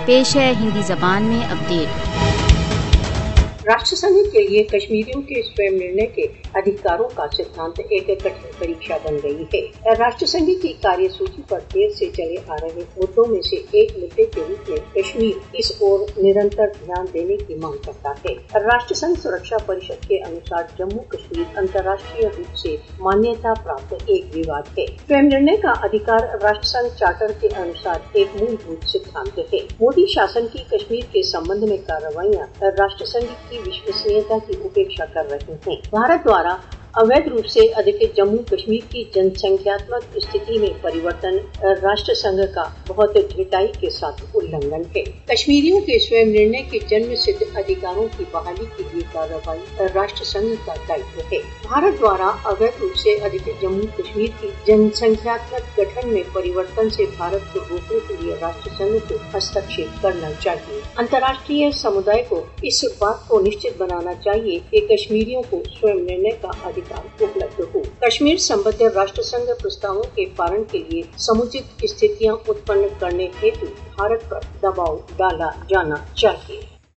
پیش ہے ہندی زبان میں اپڈیٹ۔ راشٹر سنگھ کے لیے کشمیریوں کے سوئم نرنے کے ادھیکاروں کا سدھانت ایک کٹھن پریکشا بن گئی ہے۔ راشٹر سنگھ کی کاریہ سوچی پر دیر سے چلے آ رہے مدوں میں سے ایک مدے کے روپ میں کشمیر اس اور نرنتر دھیان دینے کی مانگ کرتا ہے۔ راشٹر سنگھ سرکشا پریشد کے انوسار جموں کشمیر انترراشٹریہ روپ سے مانیتا پراپت ایک وواد ہے۔ سوئم نرنے کا ادھیکار راشٹر سنگھ چارٹر کے انوسار ایک مول بھوت سدھانت ہے۔ مودی شاسن کی کشمیر کے سمبند میں کارروائیاں راشٹر سنگھ کی وشوسنیتا کی اپیکشا کر رہے ہیں۔ بھارت دوارا اویدھ روپ سے ادھکت جموں کشمیر کی جن سنکھیاتمک استھتی میں پریورتن راشٹر سنگھ کا بہت ڈھٹائی کے ساتھ النگھن ہے۔ کشمیریوں کے سوئم نرنے کے جنم سدھ ادھیکاروں کی بحالی کے لیے کارروائی راشٹر سنگھ کا دائتو ہے۔ بھارت دوارا اویدھ روپ سے ادھکت جموں کشمیر کی جن سنکھیاتمک گٹھن میں پریورتن سے بھارت کو روکنے کے لیے راشٹر سنگھ کو ہستکشیپ کرنا چاہیے۔ انترراشٹریہ سمودائے کو اس بات کو نشچت بنانا چاہیے کہ کشمیریوں کو سوئم نرنے کا ادھیکار اپلبدھ ہو۔ کشمیر سمبدھ راشٹر سنگھ پرستاووں کے پالن کے لیے سموچت استھتیاں اتپن کرنے ہیتو بھارت پر دباؤ ڈالا جانا چاہیے۔